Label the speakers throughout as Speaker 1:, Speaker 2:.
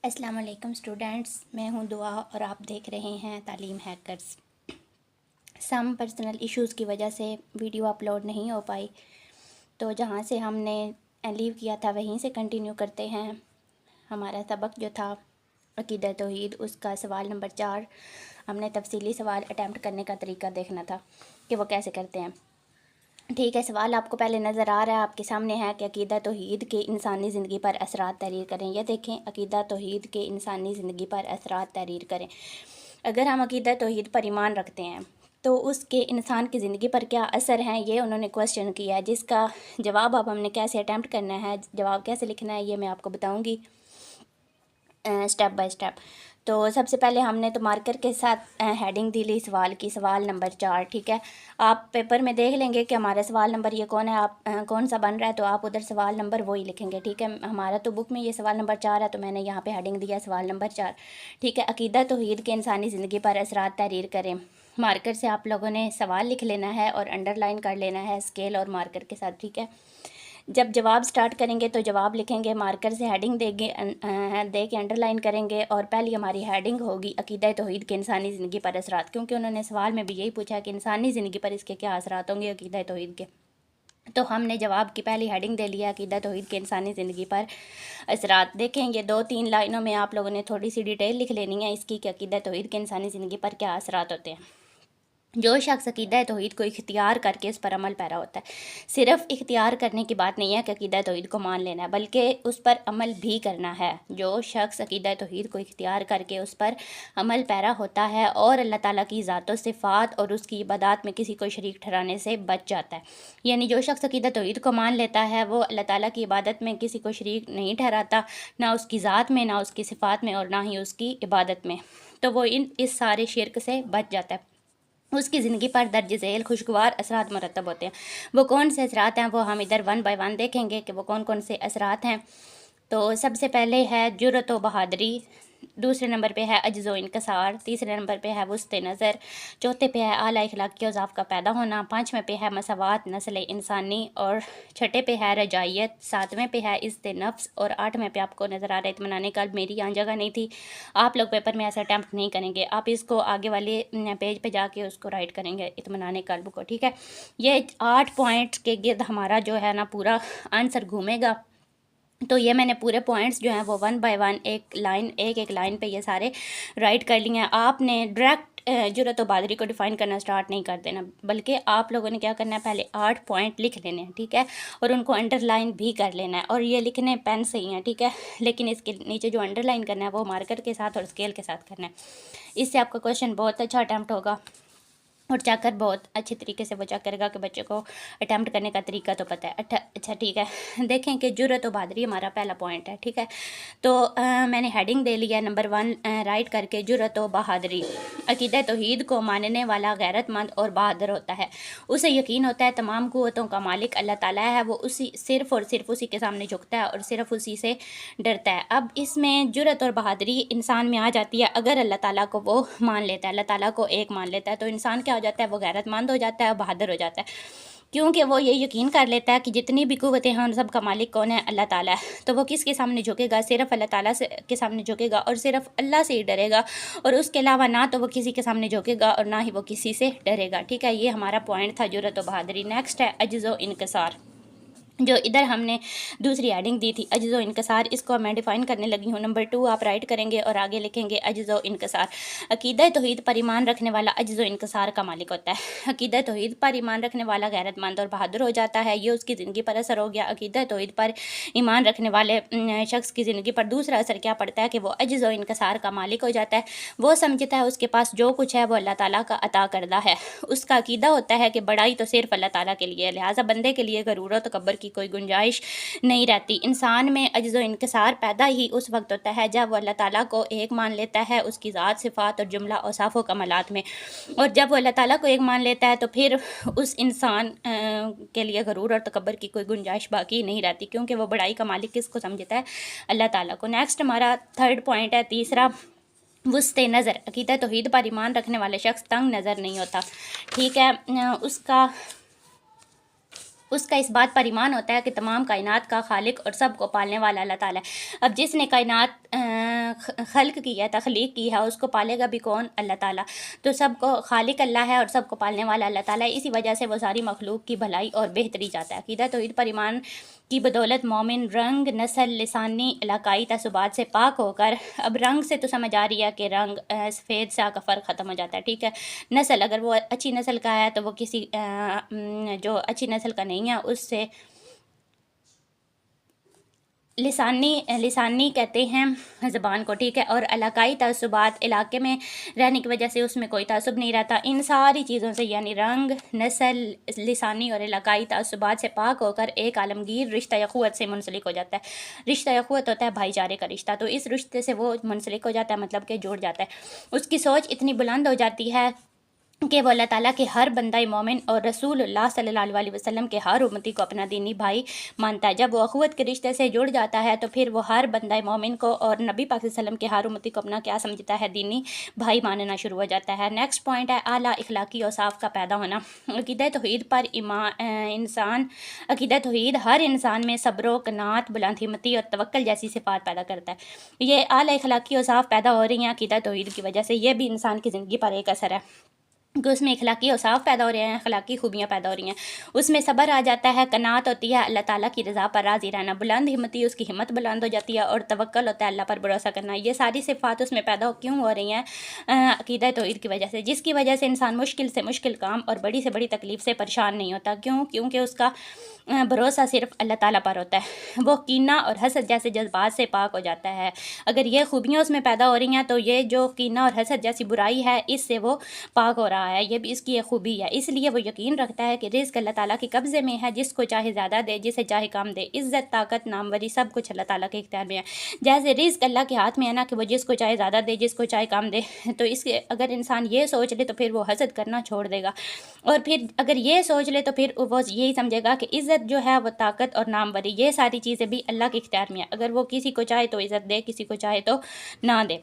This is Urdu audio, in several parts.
Speaker 1: السلام علیکم اسٹوڈینٹس، میں ہوں دعا اور آپ دیکھ رہے ہیں تعلیم ہیکرز۔ سم پرسنل ایشوز کی وجہ سے ویڈیو اپلوڈ نہیں ہو پائی، تو جہاں سے ہم نے لیو کیا تھا وہیں سے کنٹینیو کرتے ہیں۔ ہمارا سبق جو تھا عقیدہ توحید، اس کا سوال نمبر 4 ہم نے تفصیلی سوال اٹیمپٹ کرنے کا طریقہ دیکھنا تھا کہ وہ کیسے کرتے ہیں۔ ٹھیک ہے، سوال آپ کو پہلے نظر آ رہا ہے، آپ کے سامنے ہے کہ عقیدہ توحید کے انسانی زندگی پر اثرات تحریر کریں۔ یہ دیکھیں، عقیدہ توحید کے انسانی زندگی پر اثرات تحریر کریں۔ اگر ہم عقیدہ توحید پر ایمان رکھتے ہیں تو اس کے انسان کی زندگی پر کیا اثر ہیں، یہ انہوں نے کوسچن کیا ہے، جس کا جواب اب ہم نے کیسے اٹیمپٹ کرنا ہے، جواب کیسے لکھنا ہے، یہ میں آپ کو بتاؤں گی اسٹیپ بائی اسٹیپ۔ تو سب سے پہلے ہم نے تو مارکر کے ساتھ ہیڈنگ دی لی سوال کی، سوال نمبر 4۔ ٹھیک ہے، آپ پیپر میں دیکھ لیں گے کہ ہمارا سوال نمبر یہ کون ہے، آپ کون سا بن رہا ہے، تو آپ ادھر سوال نمبر وہی لکھیں گے۔ ٹھیک ہے، ہمارا تو بک میں یہ سوال نمبر 4 ہے، تو میں نے یہاں پہ ہیڈنگ دیا سوال نمبر 4۔ ٹھیک ہے، عقیدہ توحید کے انسانی زندگی پر اثرات تحریر کریں۔ مارکر سے آپ لوگوں نے سوال لکھ لینا ہے اور انڈر لائن کر لینا ہے اسکیل اور مارکر کے ساتھ۔ ٹھیک ہے، جب جواب سٹارٹ کریں گے تو جواب لکھیں گے، مارکر سے ہیڈنگ دے کے انڈر لائن کریں گے، اور پہلی ہماری ہیڈنگ ہوگی عقیدہ توحید کے انسانی زندگی پر اثرات، کیونکہ انہوں نے سوال میں بھی یہی پوچھا کہ انسانی زندگی پر اس کے کیا اثرات ہوں گے عقیدہ توحید کے۔ تو ہم نے جواب کی پہلی ہیڈنگ دے لیا عقیدہ توحید کے انسانی زندگی پر اثرات۔ دیکھیں، یہ 2-3 لائنوں میں آپ لوگوں نے تھوڑی سی ڈیٹیل لکھ لینی ہے اس کی کہ عقیدہ توحید کے انسانی زندگی پر کیا اثرات ہوتے ہیں۔ جو شخص عقیدہ توحید کو اختیار کر کے اس پر عمل پیرا ہوتا ہے، صرف اختیار کرنے کی بات نہیں ہے کہ عقیدہ توحید کو مان لینا ہے، بلکہ اس پر عمل بھی کرنا ہے۔ جو شخص عقیدہ توحید کو اختیار کر کے اس پر عمل پیرا ہوتا ہے اور اللہ تعالیٰ کی ذات و صفات اور اس کی عبادات میں کسی کو شریک ٹھہرانے سے بچ جاتا ہے، یعنی جو شخص عقیدہ توحید کو مان لیتا ہے وہ اللہ تعالیٰ کی عبادت میں کسی کو شریک نہیں ٹھہراتا، نہ اس کی ذات میں، نہ اس کی صفات میں، اور نہ ہی اس کی عبادت میں، تو وہ اس سارے شرک سے بچ جاتا ہے۔ اس کی زندگی پر درج ذیل خوشگوار اثرات مرتب ہوتے ہیں۔ وہ کون سے اثرات ہیں وہ ہم ادھر 1 بائی 1 دیکھیں گے کہ وہ کون کون سے اثرات ہیں۔ تو سب سے پہلے ہے جرأت و بہادری، دوسرے نمبر پہ ہے عجز و انکسار، تیسرے نمبر پہ ہے وسط نظر، چوتھے پہ ہے اعلیٰ اخلاقی اوصاف کا پیدا ہونا، 5ویں پہ ہے مساوات نسل انسانی، اور 6 پہ ہے رجائیت، 7ویں پہ ہے عزت نفس، اور 8ویں پہ آپ کو نظر آ رہا ہے اطمینان قلب۔ میری یہاں جگہ نہیں تھی، آپ لوگ پیپر میں ایسا اٹیمپٹ نہیں کریں گے، آپ اس کو آگے والے پیج پہ جا کے اس کو رائٹ کریں گے اطمینان قلب کو۔ ٹھیک ہے، یہ 8 پوائنٹس کے گرد ہمارا جو ہے نا پورا آنسر گھومے گا۔ تو یہ میں نے پورے پوائنٹس جو ہیں وہ 1 بائی 1 ایک لائن پہ یہ سارے رائٹ کر لیے ہیں۔ آپ نے ڈائریکٹ جرأت و بہادری کو ڈیفائن کرنا سٹارٹ نہیں کر دینا، بلکہ آپ لوگوں نے کیا کرنا ہے، پہلے 8 پوائنٹ لکھ لینے ہیں۔ ٹھیک ہے، اور ان کو انڈر لائن بھی کر لینا ہے، اور یہ لکھنے پین سے ہی ہیں۔ ٹھیک ہے، لیکن اس کے نیچے جو انڈر لائن کرنا ہے وہ مارکر کے ساتھ اور اسکیل کے ساتھ کرنا ہے۔ اس سے آپ کا کوشچن بہت اچھا اٹیمپٹ ہوگا، اور چیکر بہت اچھے طریقے سے وہ چیک کرے گا کہ بچے کو اٹیمپٹ کرنے کا طریقہ تو پتہ ہے۔ اچھا ٹھیک ہے، دیکھیں کہ جرأت و بہادری ہمارا پہلا پوائنٹ ہے۔ ٹھیک ہے، تو میں نے ہیڈنگ دے لیا نمبر 1 رائٹ کر کے جرأت و بہادری۔ عقیدہ توحید کو ماننے والا غیرت مند اور بہادر ہوتا ہے، اسے یقین ہوتا ہے تمام قوتوں کا مالک اللہ تعالیٰ ہے، وہ صرف اور صرف اسی کے سامنے جھکتا ہے اور صرف اسی سے ڈرتا ہے۔ اب اس میں جرأت اور بہادری انسان میں آ جاتی ہے اگر اللہ تعالیٰ کو وہ مان لیتا ہے، اللہ تعالیٰ کو ایک مان لیتا ہے، تو انسان کیا ہو جاتا ہے، وہ غیرت مند ہو جاتا ہے اور بہادر ہو جاتا ہے، کیونکہ وہ یہ یقین کر لیتا ہے کہ جتنی بھی قوتیں ہیں ان سب کا مالک کون ہے، اللہ تعالیٰ ہے۔ تو وہ کس کے سامنے جھکے گا، صرف اللہ تعالیٰ کے سامنے جھکے گا اور صرف اللہ سے ہی ڈرے گا، اور اس کے علاوہ نہ تو وہ کسی کے سامنے جھکے گا اور نہ ہی وہ کسی سے ڈرے گا۔ ٹھیک ہے، یہ ہمارا پوائنٹ تھا جرأت و بہادری۔ نیکسٹ ہے عجز و انکسار، جو ادھر ہم نے دوسری ہیڈنگ دی تھی عجز و انکسار، اس کو میں ڈیفائن کرنے لگی ہوں۔ نمبر 2 آپ رائٹ کریں گے اور آگے لکھیں گے عجز و انکسار۔ عقیدہ توحید پر ایمان رکھنے والا عجز و انکسار کا مالک ہوتا ہے۔ عقیدہ توحید پر ایمان رکھنے والا غیرت مند اور بہادر ہو جاتا ہے، یہ اس کی زندگی پر اثر ہو گیا۔ عقیدہ توحید پر ایمان رکھنے والے شخص کی زندگی پر دوسرا اثر کیا پڑتا ہے کہ وہ عجز و انکسار کا مالک ہو جاتا ہے، وہ سمجھتا ہے اس کے پاس جو کچھ ہے وہ اللہ تعالیٰ کا عطا کردہ ہے، اس کا عقیدہ ہوتا ہے کہ بڑائی تو صرف اللہ تعالیٰ کے لیے ہے، لہٰذا بندے کے لیے غرور و تکبر کی کوئی گنجائش نہیں رہتی۔ انسان میں عجز و انکسار پیدا ہی اس وقت ہوتا ہے جب وہ اللہ تعالیٰ کو ایک مان لیتا ہے اس کی ذات، صفات اور جملہ اوصاف و کمالات میں، اور جب وہ اللہ تعالیٰ کو ایک مان لیتا ہے تو پھر اس انسان کے لیے غرور اور تکبر کی کوئی گنجائش باقی نہیں رہتی، کیونکہ وہ بڑائی کا مالک کس کو سمجھتا ہے، اللہ تعالیٰ کو۔ نیکسٹ ہمارا 3rd پوائنٹ ہے، تیسرا وسط نظر۔ عقیدہ توحید پر ایمان رکھنے والے شخص تنگ نظر نہیں ہوتا۔ ٹھیک ہے، اس کا اس بات پر ایمان ہوتا ہے کہ تمام کائنات کا خالق اور سب کو پالنے والا اللہ تعالیٰ ہے۔ اب جس نے کائنات خلق کی ہے، تخلیق کی ہے، اس کو پالے گا بھی کون؟ اللہ تعالیٰ۔ تو سب کو خالق اللہ ہے اور سب کو پالنے والا اللہ تعالیٰ ہے، اسی وجہ سے وہ ساری مخلوق کی بھلائی اور بہتری چاہتا ہے۔ عقیدہ توحید پر ایمان کی بدولت مومن رنگ، نسل، لسانی، علاقائی تعصبات سے پاک ہو کر، اب رنگ سے تو سمجھ آ رہی ہے کہ رنگ سفید سیاہ کا فرق ختم ہو جاتا ہے، ٹھیک ہے۔ نسل، اگر وہ اچھی نسل کا ہے تو وہ کسی جو اچھی نسل کا نہیں ہے اس سے لسانی کہتے ہیں زبان کو، ٹھیک ہے۔ اور علاقائی تعصبات، علاقے میں رہنے کی وجہ سے اس میں کوئی تعصب نہیں رہتا، ان ساری چیزوں سے یعنی رنگ، نسل، لسانی اور علاقائی تعصبات سے پاک ہو کر ایک عالمگیر رشتہ اخوت سے منسلک ہو جاتا ہے۔ رشتہ اخوت ہوتا ہے بھائی چارے کا رشتہ، تو اس رشتے سے وہ منسلک ہو جاتا ہے، مطلب کہ جڑ جاتا ہے۔ اس کی سوچ اتنی بلند ہو جاتی ہے کہ وہ اللہ تعالیٰ کے ہر بندہ مومن اور رسول اللہ صلی اللہ علیہ وسلم کے ہر امتی کو اپنا دینی بھائی مانتا ہے۔ جب وہ اخوت کے رشتے سے جڑ جاتا ہے تو پھر وہ ہر بندہ مومن کو اور نبی پاک صلی اللہ علیہ وسلم کے ہر امتی کو اپنا کیا سمجھتا ہے؟ دینی بھائی ماننا شروع ہو جاتا ہے۔ نیکسٹ پوائنٹ ہے اعلیٰ اخلاقی اوصاف کا پیدا ہونا۔ عقیدہ توحید پر عقیدہ توحید ہر انسان میں صبر و قناعت، بلند ہمتی اور توکل جیسی صفات پیدا کرتا ہے۔ یہ اعلیٰ اخلاقی اوصاف پیدا ہو رہی ہیں عقیدہ توحید کی وجہ سے، یہ بھی انسان کی زندگی پر ایک اثر ہے کہ اس میں اخلاقی اوصاف پیدا ہو رہے ہیں، اخلاقی خوبیاں پیدا ہو رہی ہیں، اس میں صبر آ جاتا ہے، قناعت ہوتی ہے، اللہ تعالیٰ کی رضا پر راضی رہنا، بلند ہمتی، اس کی ہمت بلند ہو جاتی ہے، اور توکل ہوتا ہے اللہ پر بھروسہ کرنا۔ یہ ساری صفات اس میں پیدا کیوں ہو رہی ہیں؟ عقیدہ توحید کی وجہ سے، جس کی وجہ سے انسان مشکل سے مشکل کام اور بڑی سے بڑی تکلیف سے پریشان نہیں ہوتا۔ کیونکہ اس کا بھروسہ صرف اللہ تعالیٰ پر ہوتا ہے، وہ کینہ اور حسد جیسے جذبات سے پاک ہو جاتا ہے۔ اگر یہ خوبیاں اس میں پیدا ہو رہی ہیں تو یہ جو کینہ اور حسد جیسی برائی ہے اس سے وہ پاک ہو رہا ہے، یہ بھی اس کی ایک خوبی ہے۔ اس لیے وہ یقین رکھتا ہے کہ رزق اللہ تعالیٰ کے قبضے میں ہے، جس کو چاہے زیادہ دے، جسے چاہے کم دے، عزت، طاقت، ناموری سب کچھ اللہ تعالیٰ کے اختیار میں ہے۔ جیسے رزق اللہ کے ہاتھ میں ہے نا کہ وہ جس کو چاہے زیادہ دے، جس کو چاہے کم دے، تو اگر انسان یہ سوچ لے تو پھر وہ حسد کرنا چھوڑ دے گا، اور پھر اگر یہ سوچ لے تو پھر وہ یہی سمجھے گا کہ عزت جو ہے وہ طاقت اور ناموری یہ ساری چیزیں بھی اللہ کے اختیار میں ہے، اگر وہ کسی کو چاہے تو عزت دے، کسی کو چاہے تو نہ دے۔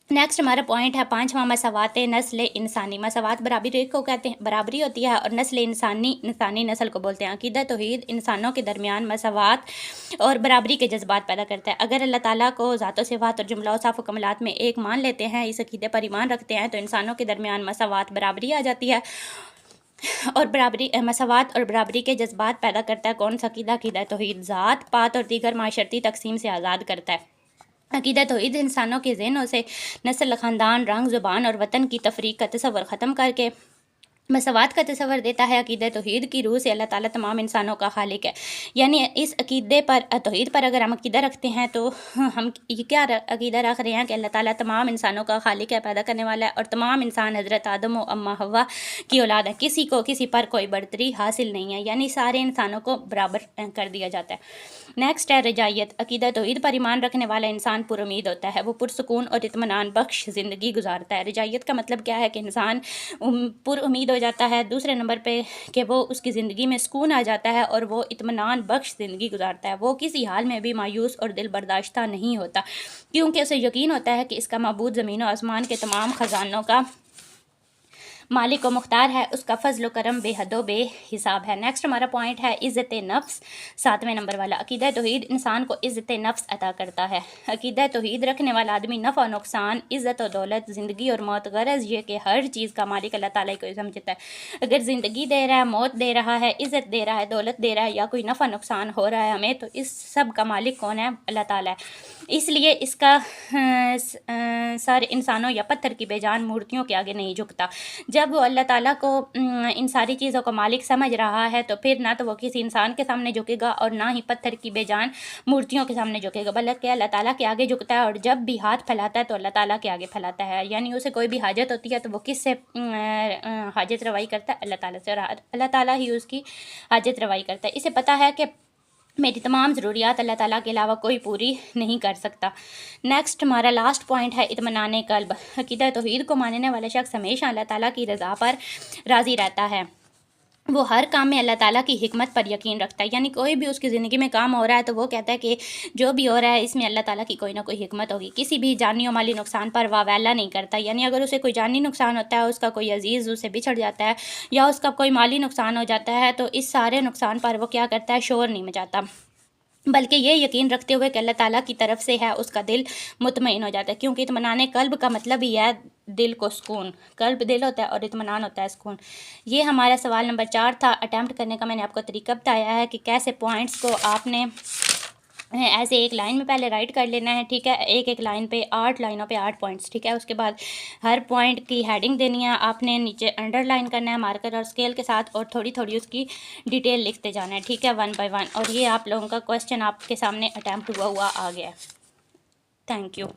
Speaker 1: نیکسٹ ہمارا پوائنٹ ہے 5واں، مساوات نسل انسانی۔ مساوات برابری کو کہتے ہیں، برابری ہوتی ہے، اور نسل انسانی نسل کو بولتے ہیں۔ عقیدہ توحید انسانوں کے درمیان مساوات اور برابری کے جذبات پیدا کرتا ہے۔ اگر اللہ تعالیٰ کو ذات و صفات اور جملہ اوصاف و کمالات میں ایک مان لیتے ہیں، اس عقیدے پر ایمان رکھتے ہیں، تو انسانوں کے درمیان مساوات، برابری آ جاتی ہے، اور مساوات اور برابری کے جذبات پیدا کرتا ہے کون سا عقیدہ؟ عقیدہ توحید ذات پات اور دیگر معاشرتی تقسیم سے آزاد کرتا ہے۔ عقیدہ توحید انسانوں کے ذہنوں سے نسل، خاندان، رنگ، زبان اور وطن کی تفریق کا تصور ختم کر کے مساوات کا تصور دیتا ہے۔ عقیدہ توحید کی روح سے اللہ تعالیٰ تمام انسانوں کا خالق ہے، یعنی اس عقیدے پر توحید پر اگر ہم عقیدہ رکھتے ہیں تو ہم یہ کیا عقیدہ رکھ رہے ہیں کہ اللہ تعالیٰ تمام انسانوں کا خالق ہے، پیدا کرنے والا ہے، اور تمام انسان حضرت آدم و اماں حوا کی اولاد ہے، کسی پر کوئی برتری حاصل نہیں ہے، یعنی سارے انسانوں کو برابر کر دیا جاتا ہے۔ نیکسٹ ہے رجائیت۔ عقیدہ توحید پر ایمان رکھنے والا انسان پر امید ہوتا ہے، وہ پرسکون اور اطمینان بخش زندگی گزارتا ہے۔ رجائیت کا مطلب کیا ہے کہ انسان پر امید ہو جاتا ہے، دوسرے نمبر پہ کہ وہ اس کی زندگی میں سکون آ جاتا ہے اور وہ اطمینان بخش زندگی گزارتا ہے، وہ کسی حال میں بھی مایوس اور دل برداشتہ نہیں ہوتا، کیونکہ اسے یقین ہوتا ہے کہ اس کا معبود زمین و آسمان کے تمام خزانوں کا مالک و مختار ہے، اس کا فضل و کرم بے حد و بے حساب ہے۔ نیکسٹ ہمارا پوائنٹ ہے عزت نفس، 7ویں نمبر والا۔ عقیدہ توحید انسان کو عزت نفس عطا کرتا ہے۔ عقیدہ توحید رکھنے والا آدمی نفع و نقصان، عزت و دولت، زندگی اور موت، غرض یہ کہ ہر چیز کا مالک اللہ تعالیٰ کو سمجھتا ہے۔ اگر زندگی دے رہا ہے، موت دے رہا ہے، عزت دے رہا ہے، دولت دے رہا ہے، یا کوئی نفع نقصان ہو رہا ہے ہمیں، تو اس سب کا مالک کون ہے؟ اللہ تعالیٰ ہے۔ اس لیے اس کا سر انسانوں یا پتھر کی بے جان مورتیوں کے آگے نہیں جھکتا۔ جب وہ اللہ تعالیٰ کو ان ساری چیزوں کو مالک سمجھ رہا ہے تو پھر نہ تو وہ کسی انسان کے سامنے جھکے گا اور نہ ہی پتھر کی بے جان مورتیوں کے سامنے جھکے گا، بلکہ اللہ تعالیٰ کے آگے جھکتا ہے، اور جب بھی ہاتھ پھیلاتا ہے تو اللہ تعالیٰ کے آگے پھیلاتا ہے، یعنی اسے کوئی بھی حاجت ہوتی ہے تو وہ کس سے حاجت روائی کرتا ہے؟ اللہ تعالیٰ سے، اور اللہ تعالیٰ ہی اس کی حاجت روائی کرتا ہے۔ اسے پتہ ہے کہ میری تمام ضروریات اللہ تعالیٰ کے علاوہ کوئی پوری نہیں کر سکتا۔ نیکسٹ ہمارا لاسٹ پوائنٹ ہے اطمینان قلب۔ عقیدہ توحید کو ماننے والا شخص ہمیشہ اللہ تعالیٰ کی رضا پر راضی رہتا ہے، وہ ہر کام میں اللہ تعالیٰ کی حکمت پر یقین رکھتا ہے، یعنی کوئی بھی اس کی زندگی میں کام ہو رہا ہے تو وہ کہتا ہے کہ جو بھی ہو رہا ہے اس میں اللہ تعالیٰ کی کوئی نہ کوئی حکمت ہوگی، کسی بھی جانی و مالی نقصان پر واویلا نہیں کرتا، یعنی اگر اسے کوئی جانی نقصان ہوتا ہے، اس کا کوئی عزیز اسے بچھڑ جاتا ہے، یا اس کا کوئی مالی نقصان ہو جاتا ہے، تو اس سارے نقصان پر وہ کیا کرتا ہے؟ شور نہیں مچاتا۔ بلکہ یہ یقین رکھتے ہوئے کہ اللہ تعالیٰ کی طرف سے ہے، اس کا دل مطمئن ہو جاتا ہے، کیونکہ اطمینان قلب کا مطلب ہی ہے دل کو سکون. قلب دل ہوتا ہے اور اطمینان ہوتا ہے سکون. یہ ہمارا سوال نمبر 4 تھا. اٹیمپٹ کرنے کا میں نے آپ کو طریقہ بتایا ہے کہ کیسے پوائنٹس کو آپ نے ایسے ایک لائن میں پہلے رائٹ کر لینا ہے، ٹھیک ہے. ایک لائن پہ 8 لائنوں پہ 8 پوائنٹس، ٹھیک ہے. اس کے بعد ہر پوائنٹ کی ہیڈنگ دینی ہے، آپ نے نیچے انڈر لائن کرنا ہے مارکر اور اسکیل کے ساتھ، اور تھوڑی تھوڑی اس کی ڈیٹیل لکھتے جانا ہے، ٹھیک ہے، 1 بائی 1. اور یہ آپ لوگوں کا کوسچن آپ کے سامنے اٹیمپٹ ہوا آ گیا ہے. Thank you.